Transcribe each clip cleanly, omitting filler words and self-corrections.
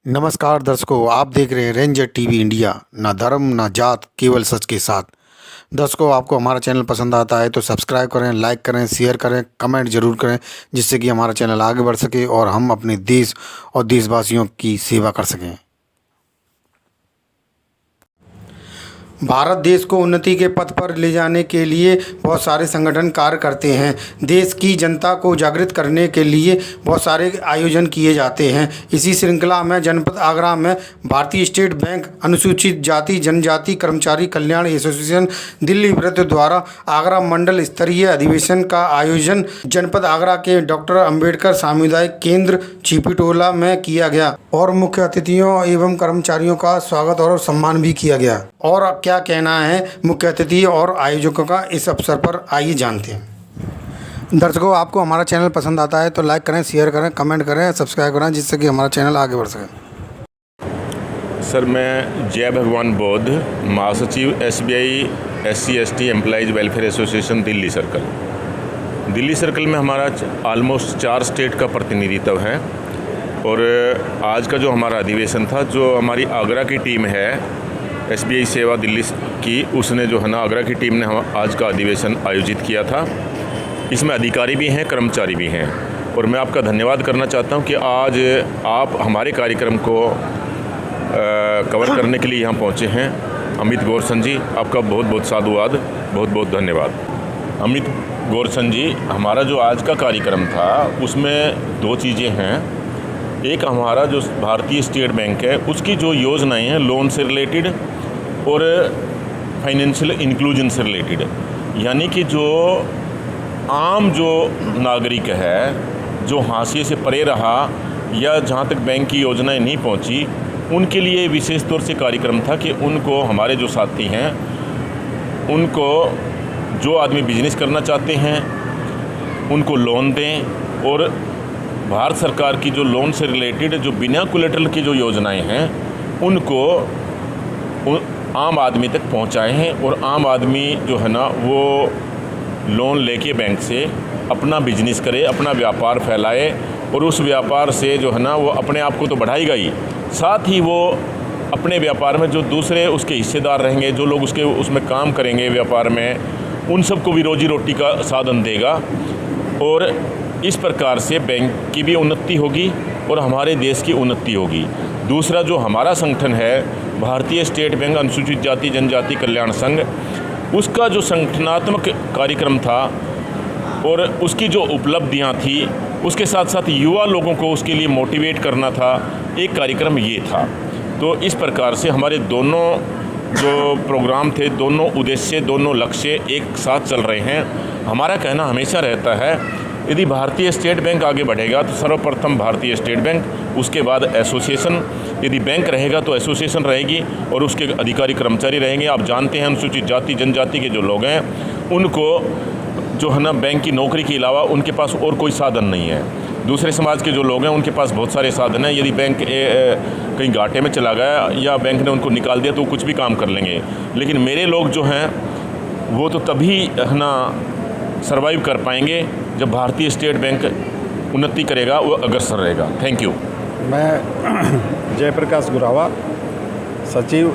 नमस्कार दर्शकों, आप देख रहे हैं रेंजर टीवी इंडिया। ना धर्म ना जात, केवल सच के साथ। दर्शकों, आपको हमारा चैनल पसंद आता है तो सब्सक्राइब करें, लाइक करें, शेयर करें, कमेंट जरूर करें, जिससे कि हमारा चैनल आगे बढ़ सके और हम अपने देश और देशवासियों की सेवा कर सकें। भारत देश को उन्नति के पथ पर ले जाने के लिए बहुत सारे संगठन कार्य करते हैं। देश की जनता को जागृत करने के लिए बहुत सारे आयोजन किए जाते हैं। इसी श्रृंखला में जनपद आगरा में भारतीय स्टेट बैंक अनुसूचित जाति जनजाति कर्मचारी कल्याण एसोसिएशन दिल्ली वृत्त द्वारा आगरा मंडल स्तरीय अधिवेशन का आयोजन जनपद आगरा के डॉक्टर अंबेडकर सामुदायिक केंद्र चीपीटोला में किया गया और मुख्य अतिथियों एवं कर्मचारियों का स्वागत और सम्मान भी किया गया। और क्या कहना है मुख्य अतिथि और आयोजकों का इस अवसर पर, आइए जानते हैं। दर्शकों, आपको हमारा चैनल पसंद आता है तो लाइक करें, शेयर करें, कमेंट करें, सब्सक्राइब करें, जिससे कि हमारा चैनल आगे बढ़ सके। सर, मैं जय भगवान बौद्ध, महासचिव SBI SC/ST employees welfare association Delhi circle में हमारा ऑलमोस्ट 4 स्टेट का प्रतिनिधित्व है। और आज का जो हमारा अधिवेशन था, जो हमारी आगरा की टीम है SBI सेवा दिल्ली की, उसने जो है ना आगरा की टीम ने हम आज का अधिवेशन आयोजित किया था। इसमें अधिकारी भी हैं, कर्मचारी भी हैं, और मैं आपका धन्यवाद करना चाहता हूं कि आज आप हमारे कार्यक्रम को कवर करने के लिए यहाँ पहुँचे हैं। अमित गोरसन जी, आपका बहुत बहुत साधुवाद, बहुत बहुत धन्यवाद। अमित गोरसन जी, हमारा जो आज का कार्यक्रम था उसमें 2 चीज़ें हैं। एक हमारा जो भारतीय स्टेट बैंक है उसकी जो योजनाएं हैं लोन से रिलेटेड और फाइनेंशियल इंक्लूजन से रिलेटेड, यानी कि जो आम जो नागरिक है जो हाशिए से परे रहा या जहां तक बैंक की योजनाएं नहीं पहुंची, उनके लिए विशेष तौर से कार्यक्रम था कि उनको, हमारे जो साथी हैं उनको, जो आदमी बिजनेस करना चाहते हैं उनको लोन दें, और भारत सरकार की जो लोन से रिलेटेड जो बिना कोलेटरल की जो योजनाएं हैं उनको आम आदमी तक पहुंचाए हैं, और आम आदमी जो है ना वो लोन लेके बैंक से अपना बिजनेस करे, अपना व्यापार फैलाए, और उस व्यापार से जो है ना वो अपने आप को तो बढ़ाएगा ही, साथ ही वो अपने व्यापार में जो दूसरे उसके हिस्सेदार रहेंगे, जो लोग उसमें काम करेंगे व्यापार में, उन सबको भी रोजी रोटी का साधन देगा। और इस प्रकार से बैंक की भी उन्नति होगी और हमारे देश की उन्नति होगी। दूसरा जो हमारा संगठन है भारतीय स्टेट बैंक अनुसूचित जाति जनजाति कल्याण संघ, उसका जो संगठनात्मक कार्यक्रम था और उसकी जो उपलब्धियां थी, उसके साथ साथ युवा लोगों को उसके लिए मोटिवेट करना था, एक कार्यक्रम ये था। तो इस प्रकार से हमारे दोनों जो प्रोग्राम थे, दोनों उद्देश्य, दोनों लक्ष्य एक साथ चल रहे हैं। हमारा कहना हमेशा रहता है, यदि भारतीय स्टेट बैंक आगे बढ़ेगा तो सर्वप्रथम भारतीय स्टेट बैंक, उसके बाद एसोसिएशन, यदि बैंक रहेगा तो एसोसिएशन रहेगी और उसके अधिकारी कर्मचारी रहेंगे। आप जानते हैं अनुसूचित जाति जनजाति के जो लोग हैं उनको जो है ना बैंक की नौकरी के अलावा उनके पास और कोई साधन नहीं है। दूसरे समाज के जो लोग हैं उनके पास बहुत सारे साधन हैं। यदि बैंक कहीं घाटे में चला गया या बैंक ने उनको निकाल दिया तो वो कुछ भी काम कर लेंगे, लेकिन मेरे लोग जो हैं वो तो तभी है ना सर्वाइव कर पाएंगे जब भारतीय स्टेट बैंक उन्नति करेगा, वो अग्रसर रहेगा। Thank you. मैं जयप्रकाश गुरावा, सचिव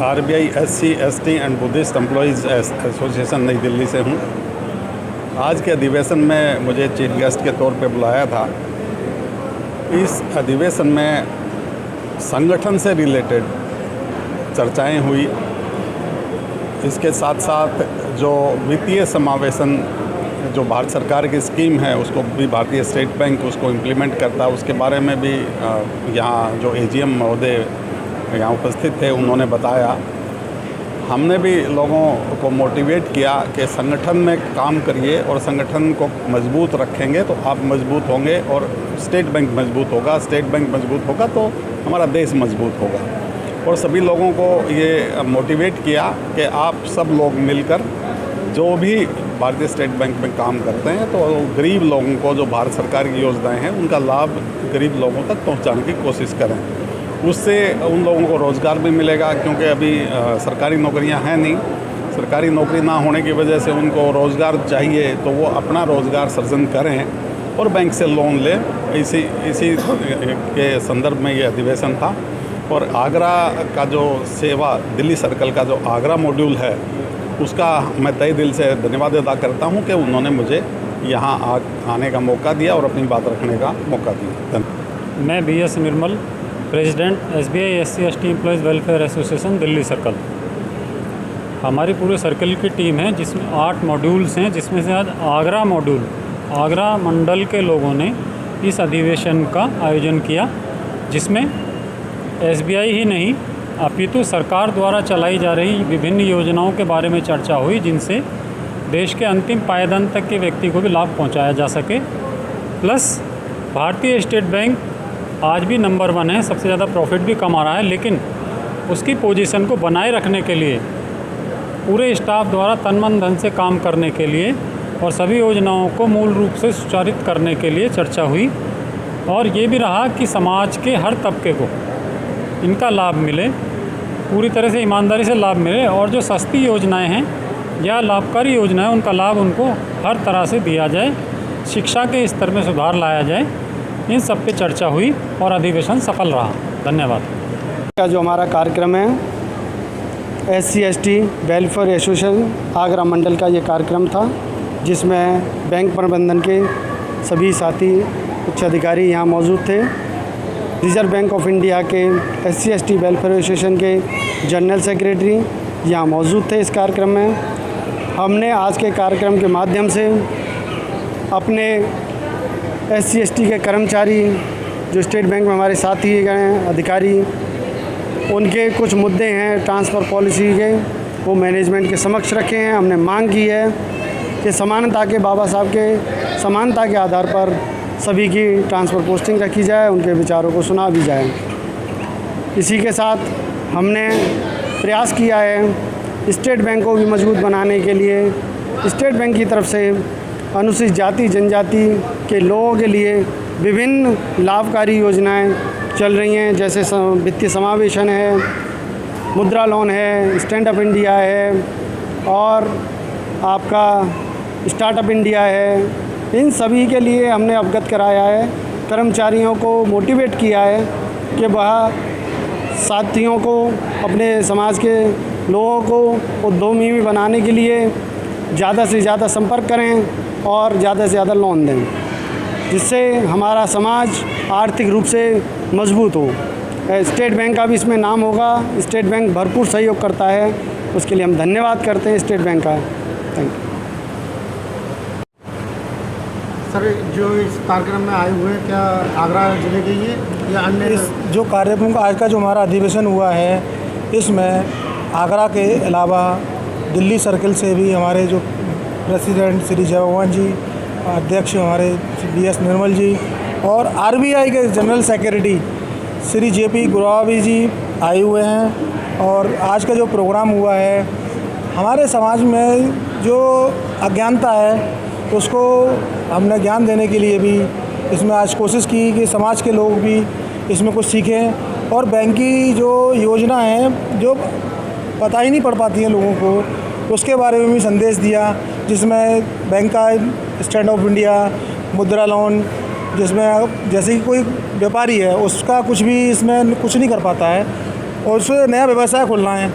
RBI SC/ST and Buddhist employees association नई दिल्ली से हूँ। आज के अधिवेशन में मुझे चीफ गेस्ट के तौर पे बुलाया था। इस अधिवेशन में संगठन से रिलेटेड चर्चाएं हुई। इसके साथ साथ जो वित्तीय समावेशन जो भारत सरकार की स्कीम है उसको भी भारतीय स्टेट बैंक उसको इम्प्लीमेंट करता है, उसके बारे में भी यहाँ जो AGM महोदय यहाँ उपस्थित थे उन्होंने बताया। हमने भी लोगों को मोटिवेट किया कि संगठन में काम करिए और संगठन को मजबूत रखेंगे तो आप मजबूत होंगे और स्टेट बैंक मजबूत होगा, स्टेट बैंक मजबूत होगा तो हमारा देश मजबूत होगा। और सभी लोगों को ये मोटिवेट किया कि आप सब लोग मिलकर जो भी भारतीय स्टेट बैंक में काम करते हैं तो गरीब लोगों को जो भारत सरकार की योजनाएं हैं उनका लाभ गरीब लोगों तक पहुंचाने की कोशिश करें। उससे उन लोगों को रोज़गार भी मिलेगा, क्योंकि अभी सरकारी नौकरियां हैं नहीं। सरकारी नौकरी ना होने की वजह से उनको रोज़गार चाहिए, तो वो अपना रोज़गार सृजन करें और बैंक से लोन लें इसी के संदर्भ में ये अधिवेशन था। और आगरा का जो सेवा दिल्ली सर्कल का जो आगरा मॉड्यूल है उसका मैं तहे दिल से धन्यवाद अदा करता हूं कि उन्होंने मुझे यहाँ आने का मौका दिया और अपनी बात रखने का मौका दिया। मैं BS Nirmal, president SBI SC/ST employees welfare association Delhi circle. हमारी पूरे सर्कल की टीम है जिसमें 8 मॉड्यूल्स हैं, जिसमें से आज आगरा मॉड्यूल, आगरा मंडल के लोगों ने इस अधिवेशन का आयोजन किया, जिसमें SBI ही नहीं अपितु सरकार द्वारा चलाई जा रही विभिन्न योजनाओं के बारे में चर्चा हुई, जिनसे देश के अंतिम पायदान तक के व्यक्ति को भी लाभ पहुंचाया जा सके। प्लस भारतीय स्टेट बैंक आज भी नंबर 1 है, सबसे ज़्यादा प्रॉफिट भी कमा रहा है, लेकिन उसकी पोजीशन को बनाए रखने के लिए पूरे स्टाफ द्वारा तन मन धन से काम करने के लिए और सभी योजनाओं को मूल रूप से सुचारित करने के लिए चर्चा हुई। और ये भी रहा कि समाज के हर तबके को इनका लाभ मिले, पूरी तरह से ईमानदारी से लाभ मिले, और जो सस्ती योजनाएं हैं या लाभकारी योजनाएं उनका लाभ उनको हर तरह से दिया जाए, शिक्षा के स्तर में सुधार लाया जाए। इन सब पे चर्चा हुई और अधिवेशन सफल रहा। धन्यवाद। का जो हमारा कार्यक्रम है SC/ST वेलफेयर एसोसिएशन आगरा मंडल का ये कार्यक्रम था, जिसमें बैंक प्रबंधन के सभी साथी उच्च अधिकारी यहाँ मौजूद थे। रिजर्व बैंक ऑफ इंडिया के SC/ST वेलफेयर एसोसिएशन के जनरल सेक्रेटरी यहाँ मौजूद थे इस कार्यक्रम में। हमने आज के कार्यक्रम के माध्यम से अपने SC/ST के कर्मचारी जो स्टेट बैंक में हमारे साथी हैं अधिकारी, उनके कुछ मुद्दे हैं ट्रांसफ़र पॉलिसी के, वो मैनेजमेंट के समक्ष रखे हैं। हमने मांग की है कि समानता के बाबा साहब के समानता के आधार पर सभी की ट्रांसफ़र पोस्टिंग रखी जाए, उनके विचारों को सुना भी जाए। इसी के साथ हमने प्रयास किया है स्टेट बैंक को भी मजबूत बनाने के लिए। स्टेट बैंक की तरफ से अनुसूचित जाति जनजाति के लोगों के लिए विभिन्न लाभकारी योजनाएं चल रही हैं, जैसे वित्तीय समावेशन है, मुद्रा लोन है, स्टैंड अप इंडिया है और आपका स्टार्टअप इंडिया है। इन सभी के लिए हमने अवगत कराया है, कर्मचारियों को मोटिवेट किया है कि वह साथियों को, अपने समाज के लोगों को उद्यमी बनाने के लिए ज़्यादा से ज़्यादा संपर्क करें और ज़्यादा से ज़्यादा लोन दें, जिससे हमारा समाज आर्थिक रूप से मजबूत हो। स्टेट बैंक का भी इसमें नाम होगा। स्टेट बैंक भरपूर सहयोग करता है, उसके लिए हम धन्यवाद करते हैं स्टेट बैंक का। Thank you. सर, जो इस कार्यक्रम में आए हुए हैं, क्या आगरा जिले के ये या अन्य? इस जो कार्यक्रम का आज का जो हमारा अधिवेशन हुआ है, इसमें आगरा के अलावा दिल्ली सर्कल से भी हमारे जो प्रेसिडेंट श्री जय भगवान जी, अध्यक्ष हमारे BS निर्मल जी और RBI के जनरल सेक्रेटरी श्री JP गुरावी जी आए हुए हैं। और आज का जो प्रोग्राम हुआ है, हमारे समाज में जो अज्ञानता है उसको हमने ज्ञान देने के लिए भी इसमें आज कोशिश की कि समाज के लोग भी इसमें कुछ सीखें, और बैंक की जो योजना है जो पता ही नहीं पड़ पाती हैं लोगों को, उसके बारे में भी संदेश दिया, जिसमें बैंक का स्टैंड ऑफ इंडिया, मुद्रा लोन, जिसमें जैसे कि कोई व्यापारी है उसका कुछ भी इसमें कुछ नहीं कर पाता है और उसे नया व्यवसाय खोलना है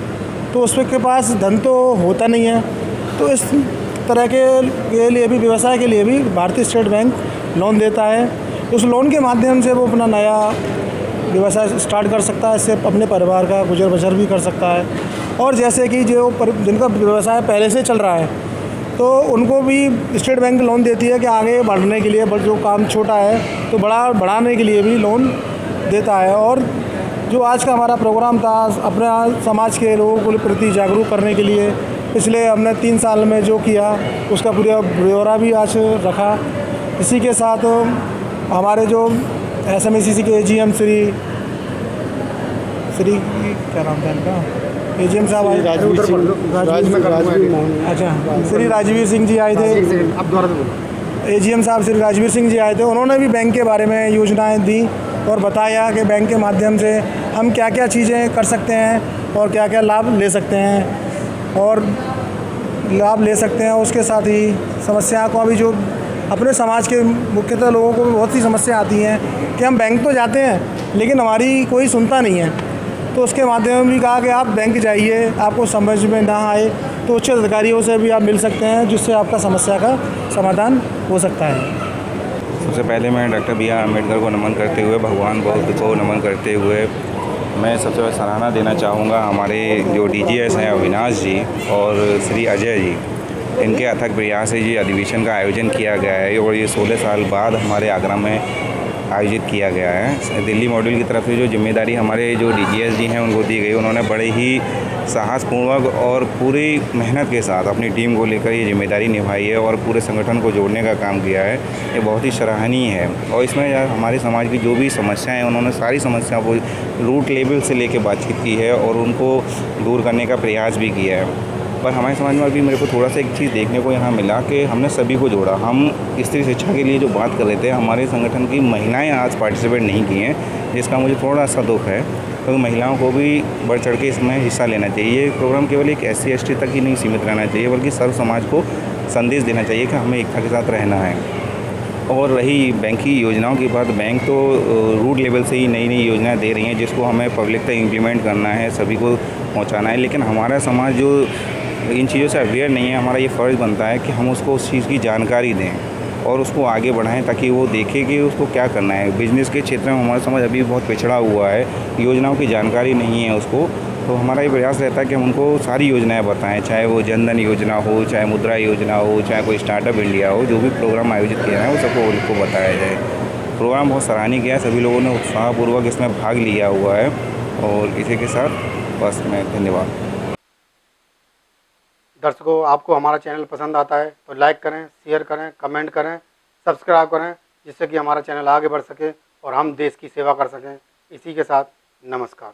तो उसके पास धन तो होता नहीं है, तो इस तरह के लिए भी, व्यवसाय के लिए भी भारतीय स्टेट बैंक लोन देता है। उस लोन के माध्यम से वो अपना नया व्यवसाय स्टार्ट कर सकता है, इससे अपने परिवार का गुजर बसर भी कर सकता है। और जैसे कि जो जिनका व्यवसाय पहले से चल रहा है तो उनको भी स्टेट बैंक लोन देती है कि आगे बढ़ने के लिए, जो काम छोटा है तो बढ़ाने के लिए भी लोन देता है। और जो आज का हमारा प्रोग्राम था, अपने समाज के लोगों को प्रति जागरूक करने के लिए पिछले हमने 3 साल में जो किया उसका पूरा ब्यौरा भी आज रखा। इसी के साथ हमारे जो SMACC के AGM श्री क्या नाम था इनका, AGM साहब आए, अच्छा श्री राजवीर सिंह जी आए थे। AGM साहब श्री राजवीर सिंह जी आए थे। उन्होंने भी बैंक के बारे में योजनाएं दी और बताया कि बैंक के माध्यम से हम क्या क्या चीज़ें कर सकते हैं और क्या क्या लाभ ले सकते हैं, और लाभ ले सकते हैं। उसके साथ ही समस्या को अभी जो अपने समाज के मुख्यतः लोगों को बहुत सी समस्या आती हैं कि हम बैंक तो जाते हैं लेकिन हमारी कोई सुनता नहीं है। तो उसके माध्यम में भी कहा कि आप बैंक जाइए, आपको समझ में ना आए तो उच्च अधिकारियों से भी आप मिल सकते हैं, जिससे आपका समस्या का समाधान हो सकता है। सबसे पहले मैं डॉक्टर B.R. अम्बेडकर को नमन करते हुए, भगवान बुद्ध को नमन करते हुए मैं सबसे पहले सराहना देना चाहूँगा हमारे जो DGS हैं अविनाश जी और श्री अजय जी, इनके अथक प्रयास से ये अधिवेशन का आयोजन किया गया है और ये 16 साल बाद हमारे आगरा में आयोजित किया गया है। दिल्ली मॉड्यूल की तरफ से जो जिम्मेदारी हमारे जो DGS जी हैं उनको दी गई, उन्होंने बड़े ही साहसपूर्वक और पूरी मेहनत के साथ अपनी टीम को लेकर ये जिम्मेदारी निभाई है और पूरे संगठन को जोड़ने का काम किया है। ये बहुत ही सराहनीय है और इसमें हमारे समाज की जो भी समस्याएं हैं उन्होंने सारी समस्याओं को रूट लेवल से लेकर बातचीत की है और उनको दूर करने का प्रयास भी किया है। पर हमारे समाज में अभी मेरे को थोड़ा सा एक चीज़ देखने को यहाँ मिला कि हमने सभी को जोड़ा। हम स्त्री शिक्षा के लिए जो बात कर रहे थे, हमारे संगठन की महिलाएं आज पार्टिसिपेट नहीं की हैं, जिसका मुझे थोड़ा सा दुख है, क्योंकि महिलाओं को भी बढ़ चढ़ के इसमें हिस्सा लेना चाहिए। ये प्रोग्राम केवल एक SC ST तक ही नहीं सीमित रहना चाहिए, बल्कि सर्व समाज को संदेश देना चाहिए कि हमें एकता के साथ रहना है। और रही बैंक की योजनाओं की बात, बैंक तो रूट लेवल से ही नई नई योजनाएं दे रही हैं, जिसको हमें पब्लिक तक इम्प्लीमेंट करना है, सभी को पहुँचाना है। लेकिन हमारा समाज जो इन चीज़ों से अवेयर नहीं है, हमारा ये फ़र्ज़ बनता है कि हम उसको उस चीज़ की जानकारी दें और उसको आगे बढ़ाएं, ताकि वो देखे कि उसको क्या करना है। बिज़नेस के क्षेत्र में हमारा समाज अभी बहुत पिछड़ा हुआ है, योजनाओं की जानकारी नहीं है उसको। तो हमारा ये प्रयास रहता है कि हम उनको सारी योजनाएं बताएं, चाहे वो जनधन योजना हो, चाहे मुद्रा योजना हो, चाहे कोई स्टार्टअप इंडिया हो, जो भी प्रोग्राम आयोजित किया है वो सबको उनको बताया जाए। प्रोग्राम बहुत सराहनीय किया है, सभी लोगों ने उत्साहपूर्वक इसमें भाग लिया हुआ है और इसी के साथ बस मैं धन्यवाद। दर्शकों, आपको हमारा चैनल पसंद आता है तो लाइक करें, शेयर करें, कमेंट करें, सब्सक्राइब करें, जिससे कि हमारा चैनल आगे बढ़ सके और हम देश की सेवा कर सकें। इसी के साथ नमस्कार।